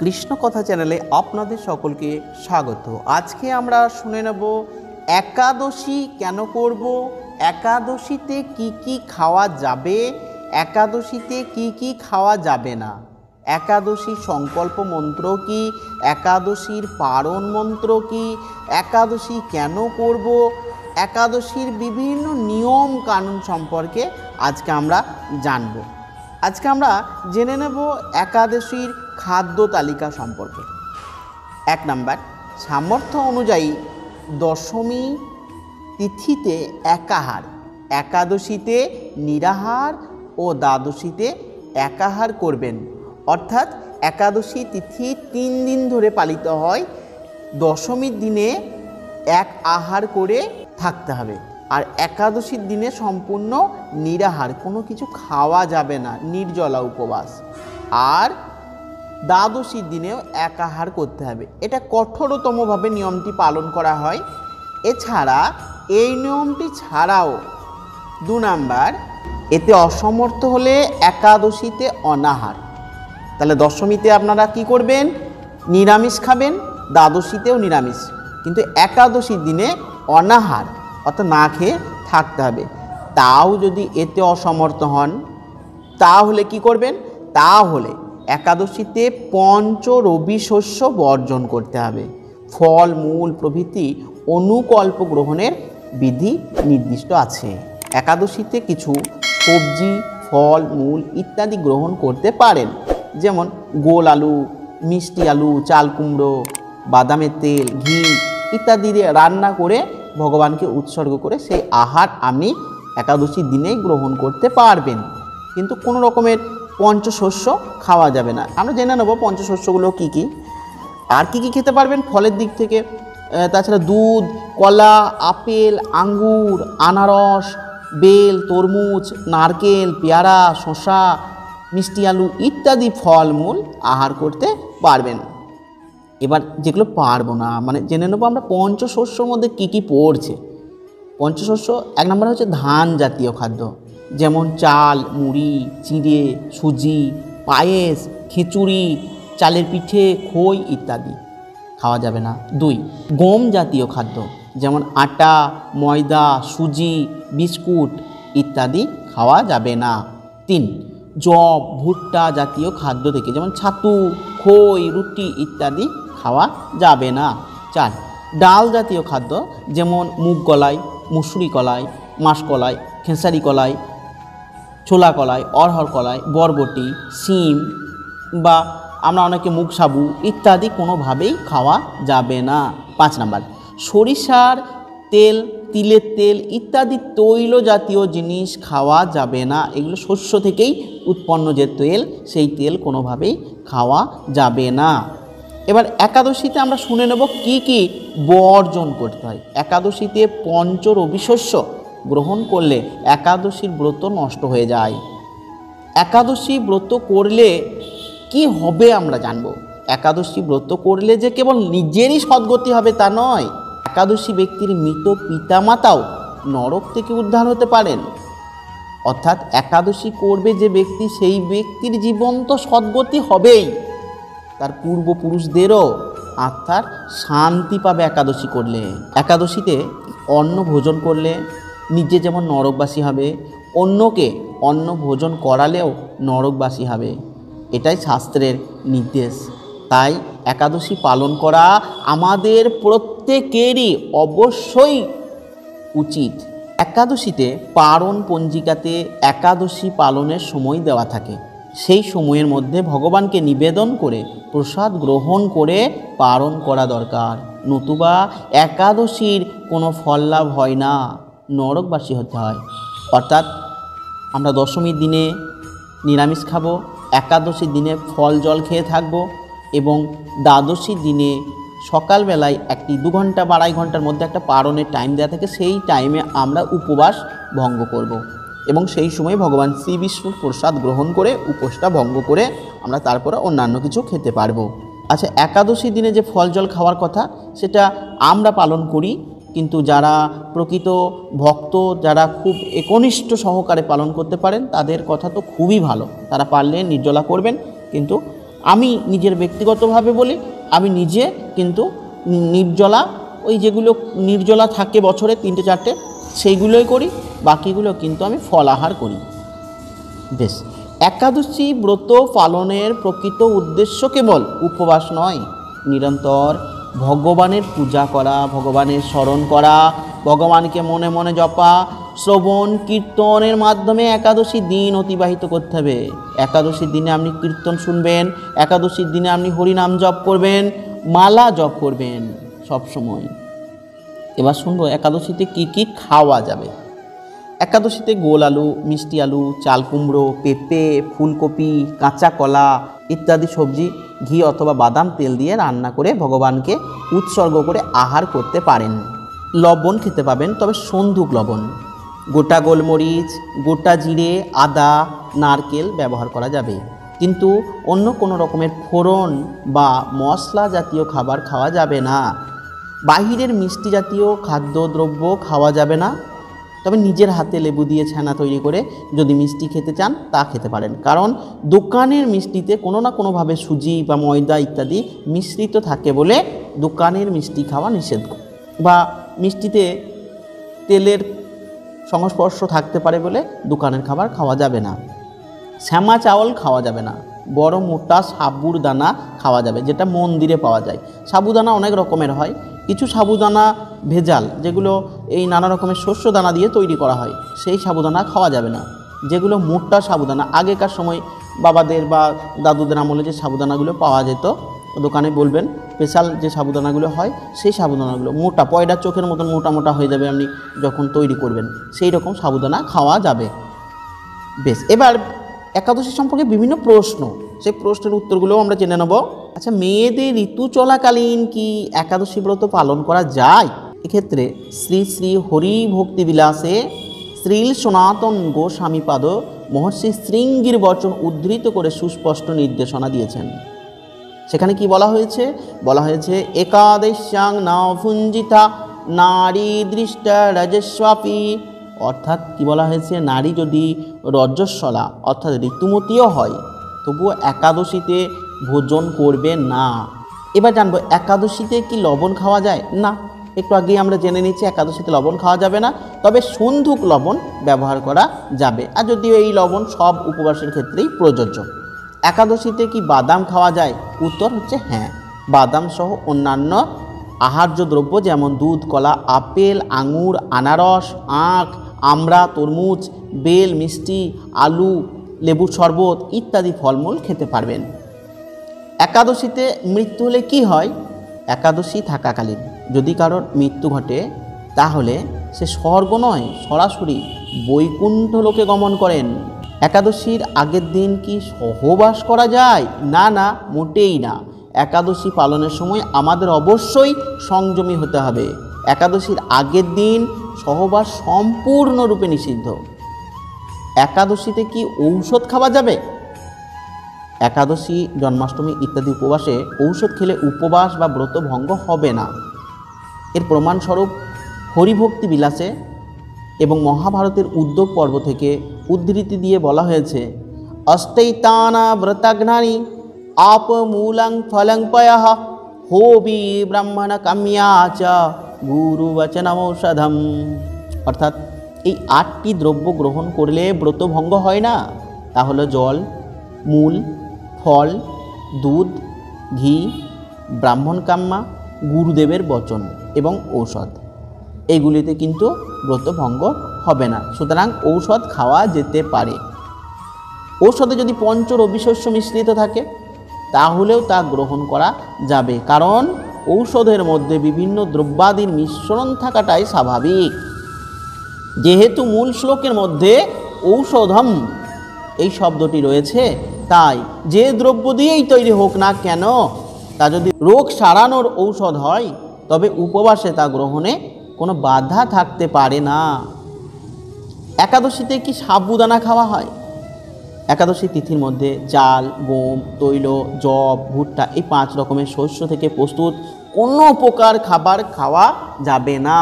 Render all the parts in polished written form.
কৃষ্ণ কথা চ্যানেলে আপনাদের সকলকে স্বাগত। আজকে আমরা শুনে নেব একাদশী কেন করব, একাদশীতে কি কি খাওয়া যাবে, একাদশীতে কি কি খাওয়া যাবে না, একাদশীর সংকল্প মন্ত্র কি, একাদশীর পারণ মন্ত্র কি, একাদশী কেন করব, একাদশীর বিভিন্ন নিয়ম কানুন সম্পর্কে আজকে আমরা জানব। আজকে আমরা জেনে নেব একাদশীর খাদ্য তালিকা সম্পর্কে। 1 নাম্বার, সামর্থ্য অনুযায়ী দশমী তিথিতে একাহার, একাদশীতে নিরাহার ও দ্বাদশীতে একাহার করবেন। অর্থাৎ একাদশী তিথি 3 দিন ধরে পালিত হয়, দশমীর দিনে এক আহার করে থাকতে হবে, আর একাদশীর দিনে সম্পূর্ণ নিরাহার, কোনো কিছু খাওয়া যাবে না, নির্জলা উপবাস। আর দ্বাদশীর দিনেও একাহার করতে হবে। এটা কঠোরতমভাবে নিয়মটি পালন করা হয়। এছাড়া এই নিয়মটি ছাড়াও 2 নাম্বার, এতে অসমর্থ হলে একাদশীতে অনাহার। তাহলে দশমীতে আপনারা কি করবেন? নিরামিষ খাবেন, দ্বাদশীতেও নিরামিষ, কিন্তু একাদশীর দিনে অনাহার অর্থাৎ না খেয়ে থাকতে হবে। তাও যদি এতে অসমর্থ হন তাহলে কি করবেন? তাহলে একাদশীতে পঞ্চরবি শস্য বর্জন করতে হবে। ফল মূল প্রভৃতি অনুকল্প গ্রহণের বিধি নির্দিষ্ট আছে। একাদশীতে কিছু সবজি, ফল মূল ইত্যাদি গ্রহণ করতে পারেন, যেমন গোল আলু, মিষ্টি আলু, চাল কুমড়ো, বাদামের তেল, ঘি ইত্যাদি দিয়ে রান্না করে ভগবানকে উৎসর্গ করে সেই আহার আপনি একাদশীর দিনেই গ্রহণ করতে পারবেন। কিন্তু কোনো রকমের পঞ্চশস্য খাওয়া যাবে না। আমরা জেনে নেব পঞ্চশস্যগুলো কী কী, আর কী কী খেতে পারবেন ফলের দিক থেকে। তাছাড়া দুধ, কলা, আপেল, আঙ্গুর, আনারস, বেল, তরমুজ, নারকেল, পেয়ারা, শসা, মিষ্টি আলু ইত্যাদি ফলমূল আহার করতে পারবেন। এবার যেগুলো পারবো না, মানে জেনে নেবো আমরা পঞ্চশস্যর মধ্যে কী কী পড়ছে। পঞ্চশস্য 1 নম্বর হচ্ছে ধান জাতীয় খাদ্য, যেমন চাল, মুড়ি, চিড়ে, সুজি, পায়েস, খিচুড়ি, চালের পিঠে, খই ইত্যাদি খাওয়া যাবে না। 2, গম জাতীয় খাদ্য, যেমন আটা, ময়দা, সুজি, বিস্কুট ইত্যাদি খাওয়া যাবে না। 3, জব, ভুট্টা জাতীয় খাদ্য থেকে, যেমন ছাতু, খই, রুটি ইত্যাদি খাওয়া যাবে না। 4, ডাল জাতীয় খাদ্য, যেমন মুগ কলাই, মুসুরি কলাই, মাসকলাই, খেসারি কলাই, ছোলা কলাই, অরহর কলাই, বরবটি, শিম বা আমরা অনেকে মুগ সাবু ইত্যাদি কোনোভাবেই খাওয়া যাবে না। 5 নাম্বার, সরিষার তেল, তিলের তেল ইত্যাদি তৈল জাতীয় জিনিস খাওয়া যাবে না। এগুলো শস্য থেকেই উৎপন্ন যে তেল, সেই তেল কোনোভাবেই খাওয়া যাবে না। এবার একাদশীতে আমরা শুনে নেব কি কি বর্জন করতে হয়। একাদশীতে পঞ্চরবি শস্য গ্রহণ করলে একাদশীর ব্রত নষ্ট হয়ে যায়। একাদশী ব্রত করলে কি হবে আমরা জানব। একাদশী ব্রত করলে যে কেবল নিজেরই সদ্গতি হবে তা নয়, একাদশী ব্যক্তির মৃত পিতামাতাও নরক থেকে উদ্ধার হতে পারেন। অর্থাৎ একাদশী করবে যে ব্যক্তি, সেই ব্যক্তির জীবন্ত সদ্গতি হবেই, তার পূর্বপুরুষদেরও আত্মার শান্তি পাবে একাদশী করলে। একাদশীতে অন্ন ভোজন করলে নিজে যেমন নরকবাসী হবে, অন্যকে অন্ন ভোজন করালেও নরকবাসী হবে, এটাই শাস্ত্রের নির্দেশ। তাই একাদশী পালন করা আমাদের প্রত্যেকেরই অবশ্যই উচিত। একাদশীতে পারণ পঞ্জিকাতে একাদশী পালনের সময় দেওয়া থাকে, সেই সময়ের মধ্যে ভগবানকে নিবেদন করে প্রসাদ গ্রহণ করে পালন করা দরকার, নতুবা একাদশীর কোনো ফল লাভ হয় না, নরকবাসী হতে হয়। অর্থাৎ আমরা দশমীর দিনে নিরামিষ খাবো, একাদশীর দিনে ফল জল খেয়ে থাকবো, এবং দ্বাদশীর দিনে সকালবেলায় 2 ঘন্টা বা 2.5 ঘন্টার মধ্যে একটা পারণের টাইম দেওয়া থাকে, সেই টাইমে আমরা উপবাস ভঙ্গ করব, এবং সেই সময় ভগবান শ্রী বিষ্ণুর প্রসাদ গ্রহণ করে উপোসটা ভঙ্গ করে আমরা তারপরে অন্যান্য কিছু খেতে পারবো। আচ্ছা, একাদশীর দিনে যে ফল জল খাওয়ার কথা সেটা আমরা পালন করি, কিন্তু যারা প্রকৃত ভক্ত, যারা খুব একনিষ্ঠ সহকারে পালন করতে পারেন, তাদের কথা তো খুবই ভালো, তারা পারলে নির্জলা করবেন। কিন্তু আমি নিজের ব্যক্তিগতভাবে বলি, আমি নিজে কিন্তু নির্জলা, ওই যেগুলো নির্জলা থাকে বছরে 3-4টে সেইগুলোই করি, বাকিগুলো কিন্তু আমি ফলাহার করি। বেশ, একাদশী ব্রত পালনের প্রকৃত উদ্দেশ্য কেবল উপবাস নয়, নিরন্তর ভগবানের পূজা করা, ভগবানের স্মরণ করা, ভগবানকে মনে মনে জপা, শ্রবণ কীর্তনের মাধ্যমে একাদশী দিন অতিবাহিত করতে হবে। একাদশীর দিনে আপনি কীর্তন শুনবেন, একাদশীর দিনে আপনি হরিনাম জপ করবেন, মালা জপ করবেন সব সময়। এবার শুনবো একাদশীতে কি কি খাওয়া যাবে। একাদশীতে গোল আলু, মিষ্টি আলু, চাল কুমড়ো, পেঁপে, ফুলকপি, কাঁচা কলা ইত্যাদি সবজি ঘি অথবা বাদাম তেল দিয়ে রান্না করে ভগবানকে উৎসর্গ করে আহার করতে পারেন। লবণ খেতে পাবেন, তবে সন্ধুক লবণ। গোটা গোলমরিচ, গোটা জিরে, আদা, নারকেল ব্যবহার করা যাবে, কিন্তু অন্য কোনো রকমের ফোড়ন বা মশলা জাতীয় খাবার খাওয়া যাবে না। বাহিরের মিষ্টি জাতীয় খাদ্যদ্রব্য খাওয়া যাবে না, তবে নিজের হাতে লেবু দিয়ে ছানা তৈরি করে যদি মিষ্টি খেতে চান তা খেতে পারেন, কারণ দোকানের মিষ্টিতে কোনো না কোনোভাবে সুজি বা ময়দা ইত্যাদি মিশ্রিত থাকে বলে দোকানের মিষ্টি খাওয়া নিষেধ, বা মিষ্টিতে তেলের সংস্পর্শ থাকতে পারে বলে দোকানের খাবার খাওয়া যাবে না। শ্যামা চাউল খাওয়া যাবে না, বড় মোটা সাবুর দানা খাওয়া যাবে, যেটা মন্দিরে পাওয়া যায়। সাবুদানা অনেক রকমের হয়, কিছু সাবুদানা ভেজাল, যেগুলো এই নানা রকমের শস্য দানা দিয়ে তৈরি করা হয়, সেই সাবুদানা খাওয়া যাবে না। যেগুলো মোটা সাবুদানা, আগেকার সময় বাবাদের বা দাদুদের আমলে যে সাবুদানাগুলো পাওয়া যেত দোকানে, বলবেন স্পেশাল যে সাবুদানাগুলো হয় সেই সাবুদানাগুলো মোটা, পয়ডার চোখের মতন মোটা মোটা হয়ে যাবে আপনি যখন তৈরি করবেন, সেই রকম সাবুদানা খাওয়া যাবে। বেশ, এবার একাদশী সম্পর্কে বিভিন্ন প্রশ্ন, সেই প্রশ্নের উত্তরগুলোও আমরা জেনে নেব। আচ্ছা, মেয়েদের ঋতু চলাকালীন কি একাদশী ব্রত পালন করা যায়? এক্ষেত্রে শ্রী শ্রী হরি ভক্তি বিলাসে শ্রীল সনাতন গোস্বামীপাদ মহর্ষি শৃঙ্গীর বচন উদ্ধৃত করে সুস্পষ্ট নির্দেশনা দিয়েছেন। সেখানে কি বলা হয়েছে? বলা হয়েছে একাদশ্যাং নভুঞ্জিতা নারী দৃষ্টা রজস্বাপী, অর্থাৎ কি বলা হয়েছে, নারী যদি রজস্বলা অর্থাৎ ঋতুমতীও হয় তবুও একাদশীতে ভোজন করবে না। এবার জানবো একাদশীতে কি লবণ খাওয়া যায়? না, একটু আগেই আমরা জেনে নিচ্ছি একাদশীতে লবণ খাওয়া যাবে না, তবে সন্ধুক লবণ ব্যবহার করা যাবে, আর যদিও এই লবণ সব উপবাসের ক্ষেত্রেই প্রযোজ্য। একাদশীতে কি বাদাম খাওয়া যায়? উত্তর হচ্ছে হ্যাঁ, বাদাম সহ অন্যান্য আহার্য দ্রব্য যেমন দুধ, কলা, আপেল, আঙুর, আনারস, আখ, আমড়া, তরমুজ, বেল, মিষ্টি, আলু, লেবুর শরবত ইত্যাদি ফলমূল খেতে পারবেন। একাদশীতে মৃত্যু হলে কি হয়? একাদশী থাকাকালীন যদি কারোর মৃত্যু ঘটে তাহলে সে স্বর্গ নয়, সরাসরি বৈকুণ্ঠ লোকে গমন করেন। একাদশীর আগের দিন কি সহবাস করা যায়? না না, মোটেই না। একাদশী পালনের সময় আমাদের অবশ্যই সংযমী হতে হবে। একাদশীর আগের দিন সহবাস সম্পূর্ণরূপে নিষিদ্ধ। একাদশীতে কি ঔষধ খাওয়া যাবে? একাদশী, জন্মাষ্টমী ইত্যাদি উপবাসে ঔষধ খেলে উপবাস বা ব্রত ভঙ্গ হবে না। এর প্রমাণস্বরূপ হরিভক্তি বিলাসে এবং মহাভারতের উদ্যোগ পর্ব থেকে উদ্ধৃতি দিয়ে বলা হয়েছে অষ্টৈতানা ব্রতাগ্নানি আপমূলং ফলং পয়ঃ হোবি ব্রাহ্মণ কাম্যা চ গুরুবচনমৌষধম, অর্থাৎ এই 8টি দ্রব্য গ্রহণ করলে ব্রত ভঙ্গ হয় না। তা হলো জল, মূল, ফল, দুধ, ঘি, ব্রাহ্মণ কাম্যা, গুরুদেবের বচন এবং ঔষধ। এইগুলিতে কিন্তু ব্রত ভঙ্গ হবে না, সুতরাং ঔষধ খাওয়া যেতে পারে। ঔষধে যদি পঞ্চ রবিশস্য মিশ্রিত থাকে তাহলেও তা গ্রহণ করা যাবে, কারণ ঔষধের মধ্যে বিভিন্ন দ্রব্যাদির মিশ্রণ থাকাটাই স্বাভাবিক। যেহেতু মূল শ্লোকের মধ্যে ঔষধম এই শব্দটি রয়েছে, তাই যে দ্রব্য দিয়েই তৈরি হোক না কেন তা যদি রোগ সারানোর ঔষধ হয় তবে উপবাসে তা গ্রহণে কোনো বাধা থাকতে পারে না। একাদশীতে কি সাবুদানা খাওয়া হয়? একাদশী তিথির মধ্যে চাল, গম, তৈল, যব, ভুট্টা এই 5 রকমের শস্য থেকে প্রস্তুত কোনো প্রকার খাবার খাওয়া যাবে না।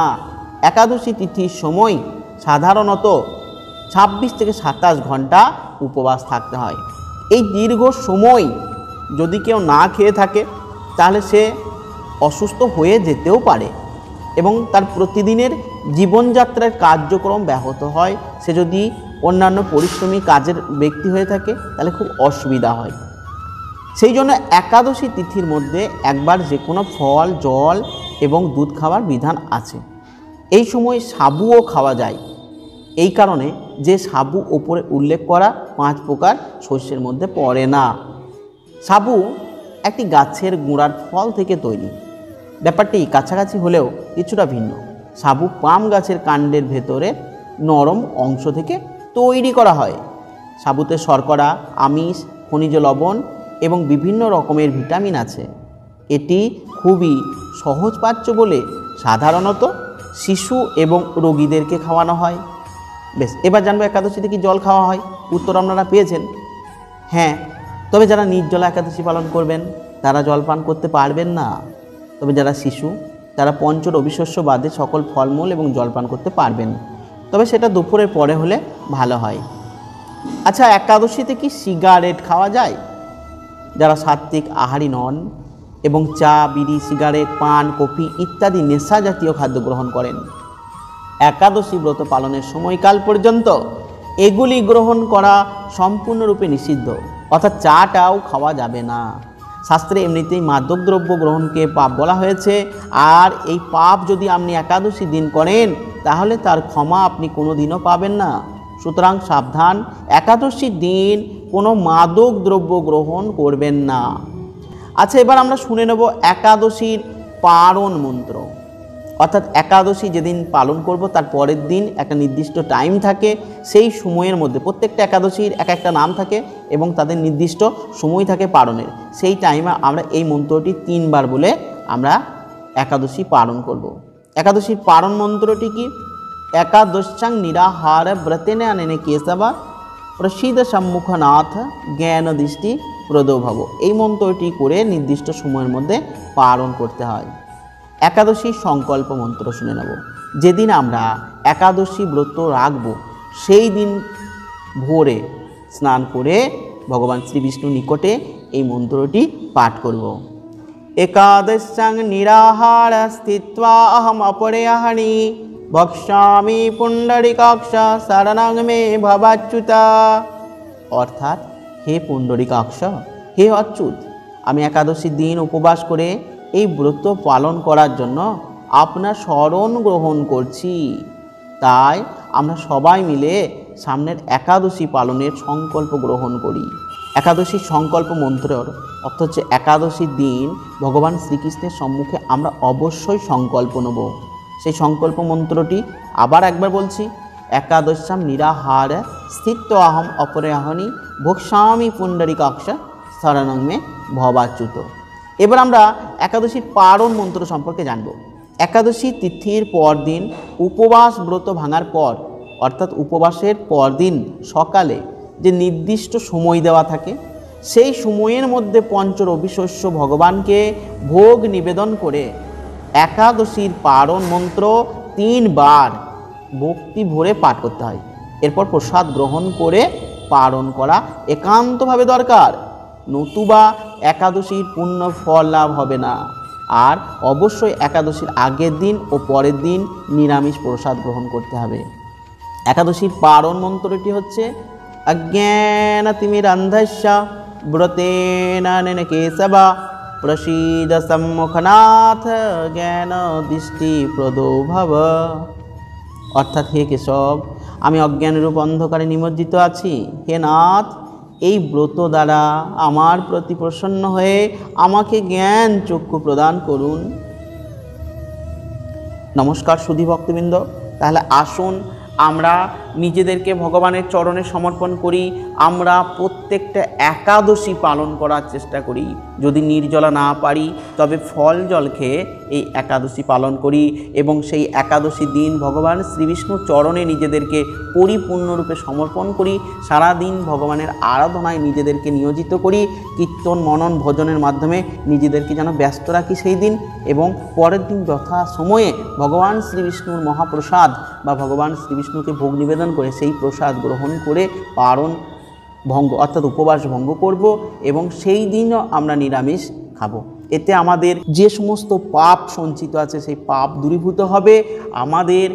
একাদশী তিথির সময় সাধারণত 26 থেকে 27 ঘন্টা উপবাস থাকতে হয়। এই দীর্ঘ সময় যদি কেউ না খেয়ে থাকে তাহলে সে অসুস্থ হয়ে যেতেও পারে এবং তার প্রতিদিনের জীবনযাত্রার কার্যক্রম ব্যাহত হয়। সে যদি অন্যান্য পরিশ্রমী কাজের ব্যক্তি হয়ে থাকে তাহলে খুব অসুবিধা হয়। সেই জন্য একাদশী তিথির মধ্যে একবার যে কোনো ফল, জল এবং দুধ খাওয়ার বিধান আছে। এই সময় সাবুও খাওয়া যায়, এই কারণে যে সাবু ওপরে উল্লেখ করা 5 প্রকার শস্যের মধ্যে পড়ে না। সাবু একটি গাছের গুঁড়ার ফল থেকে তৈরি। ব্যাপারটি কাছাকাছি হলেও কিছুটা ভিন্ন। সাবু পাম গাছের কাণ্ডের ভেতরে নরম অংশ থেকে তৈরি করা হয়। সাবুতে শর্করা, আমিষ, খনিজ লবণ এবং বিভিন্ন রকমের ভিটামিন আছে। এটি খুবই সহজপাচ্য বলে সাধারণত শিশু এবং রোগীদেরকে খাওয়ানো হয়। বেশ, এবার জানবো একাদশীতে কি জল খাওয়া হয়। উত্তর আপনারা পেয়েছেন, হ্যাঁ। তবে যারা নির্জলা একাদশী পালন করবেন তারা জল পান করতে পারবেন না। তবে যারা শিশু তারা রবি শস্য বাদে সকল ফলমূল এবং জল পান করতে পারবেন, তবে সেটা দুপুরের পরে হলে ভালো হয়। আচ্ছা, একাদশীতে কি সিগারেট খাওয়া যায়? যারা সাত্ত্বিক আহারী নন এবং চা, বিড়ি, সিগারেট, পান, কফি ইত্যাদি নেশা জাতীয় খাদ্য গ্রহণ করেন, একাদশী ব্রত পালনের সময়কাল পর্যন্ত এগুলি গ্রহণ করা সম্পূর্ণরূপে নিষিদ্ধ। অর্থাৎ চাটাও খাওয়া যাবে না। শাস্ত্রে এমনিতেই মাদক দ্রব্য গ্রহণকে পাপ বলা হয়েছে, আর এই পাপ যদি আপনি একাদশী দিন করেন তাহলে তার ক্ষমা আপনি কোনো দিনও পাবেন না। সুতরাং সাবধান, একাদশীর দিন কোনো মাদক দ্রব্য গ্রহণ করবেন না। আচ্ছা, এবার আমরা শুনে নেব একাদশীর পারণ মন্ত্র। অর্থাৎ একাদশী যেদিন পালন করব তার পরের দিন একটা নির্দিষ্ট টাইম থাকে, সেই সময়ের মধ্যে প্রত্যেকটা একাদশীর এক একটা নাম থাকে এবং তাদের নির্দিষ্ট সময় থাকে পালনের। সেই টাইমে আমরা এই মন্ত্রটি 3 বার বলে আমরা একাদশী পালন করব। একাদশীর পালন মন্ত্রটি কি? একাদশ্যাং নিরাহার ব্রতেনে আনেনে কেশবা প্রসিদ্ধ সম্মুখনাথ জ্ঞান দৃষ্টি প্রদোভব। এই মন্ত্রটি করে নির্দিষ্ট সময়ের মধ্যে পালন করতে হয়। একাদশী সংকল্প মন্ত্র শুনে নেব। যেদিন আমরা একাদশী ব্রত রাখব সেই দিন ভোরে স্নান করে ভগবান শ্রীবিষ্ণু নিকটে এই মন্ত্রটি পাঠ করব। একাদশ্যাং নিরাহার স্থিত্বা অহম অপরেয়াহনি ভক্ষ্যামি পুণ্ডরিকাক্ষ শরণং মে ভবাচ্যুতা। অর্থাৎ, হে পুণ্ডরিকাক্ষ, হে অচ্যুত, আমি একাদশীর দিন উপবাস করে এই ব্রত পালন করার জন্য আপনার শরণ গ্রহণ করছি। তাই আমরা সবাই মিলে সামনের একাদশী পালনের সংকল্প গ্রহণ করি। একাদশীর সংকল্প মন্ত্রের অর্থ হচ্ছে একাদশীর দিন ভগবান শ্রীকৃষ্ণের সম্মুখে আমরা অবশ্যই সংকল্প নেব। সেই সংকল্প মন্ত্রটি আবার একবার বলছি। একাদশ্যাম নিরাহার স্থিত অহম অপরেয়াহনি ভক্ষ্যামি পুণ্ডরিকাক্ষ শরণং মে ভবাচ্যুত। এবার আমরা একাদশীর পারণ মন্ত্র সম্পর্কে জানব। একাদশী তিথির পরদিন উপবাস ব্রত ভাঙার পর, অর্থাৎ উপবাসের পরদিন সকালে যে নির্দিষ্ট সময় দেওয়া থাকে, সেই সময়ের মধ্যে রবি শস্য ভগবানকে ভোগ নিবেদন করে একাদশীর পারণ মন্ত্র 3 বার ভক্তি ভরে পাঠ করতে হয়। এরপর প্রসাদ গ্রহণ করে পালন করা একান্তভাবে দরকার, নতুবা একাদশীর পূর্ণ ফল লাভ হবে না। আর অবশ্যই একাদশীর আগের দিন ও পরের দিন নিরামিষ প্রসাদ গ্রহণ করতে হবে। একাদশীর পারণ মন্ত্রটি হচ্ছে অজ্ঞানতিমিরন্ধস্য ব্রতেন কেশবা প্রসীদ সম্মুখনাথ জ্ঞান দৃষ্টি প্রদোভব। অর্থাৎ, হে কেশব, আমি অজ্ঞানরূপ অন্ধকারে নিমজ্জিত আছি। হে নাথ, এই ব্রত দ্বারা আমার প্রতি প্রসন্ন হয়ে আমাকে জ্ঞান চক্ষু প্রদান করুন। নমস্কার সুধী ভক্তবৃন্দ, তাহলে আসুন আমরা নিজেদেরকে ভগবানের চরণে সমর্পণ করি। আমরা প্রত্যেকটা একাদশী পালন করার চেষ্টা করি। যদি নির্জলা না পারি তবে ফল জল খেয়ে এই একাদশী পালন করি এবং সেই একাদশী দিন ভগবান শ্রীবিষ্ণুর চরণে নিজেদেরকে পরিপূর্ণরূপে সমর্পণ করি। সারাদিন ভগবানের আরাধনায় নিজেদেরকে নিয়োজিত করি। কীর্তন, মনন, ভজনের মাধ্যমে নিজেদেরকে যেন ব্যস্ত রাখি সেই দিন, এবং পরের দিন যথা সময়ে ভগবান শ্রীবিষ্ণুর মহাপ্রসাদ বা ভগবান শ্রীবিষ্ণুকে ভোগ নিবেদন করে সেই প্রসাদ গ্রহণ করে পারণ ভঙ্গ অর্থাৎ উপবাস ভঙ্গ করব এবং সেই দিনও আমরা নিরামিষ খাবো। এতে আমাদের যে সমস্ত পাপ সঞ্চিত আছে সেই পাপ দূরীভূত হবে, আমাদের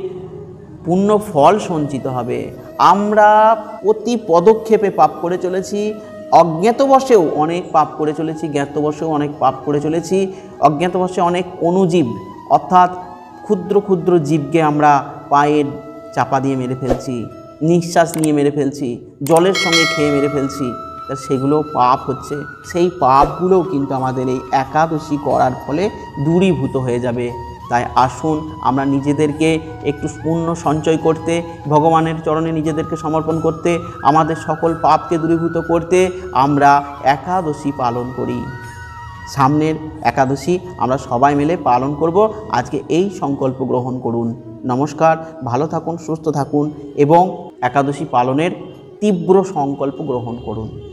পুণ্য ফল সঞ্চিত হবে। আমরা প্রতি পদক্ষেপে পাপ করে চলেছি, অজ্ঞাতবশেও অনেক পাপ করে চলেছি, জ্ঞাতবশেও অনেক পাপ করে চলেছি। অজ্ঞাতবশে অনেক অণুজীব অর্থাৎ ক্ষুদ্র ক্ষুদ্র জীবকে আমরা পায়ের চাপা দিয়ে মেরে ফেলছি, নিঃশ্বাস নিয়ে মেরে ফেলছি, জলের সঙ্গে খেয়ে মেরে ফেলছি। তা সেগুলো পাপ হচ্ছে। সেই পাপগুলোও কিন্তু আমাদের এই একাদশী করার ফলে দূরীভূত হয়ে যাবে। তাই আসুন আমরা নিজেদেরকে একটু পুণ্য সঞ্চয় করতে, ভগবানের চরণে নিজেদেরকে সমর্পণ করতে, আমাদের সকল পাপকে দূরীভূত করতে আমরা একাদশী পালন করি। সামনের একাদশী আমরা সবাই মিলে পালন করব। আজকে এই সংকল্প গ্রহণ করুন। নমস্কার, ভালো থাকুন, সুস্থ থাকুন এবং একাদশী পালনের তীব্র সংকল্প গ্রহণ করুন।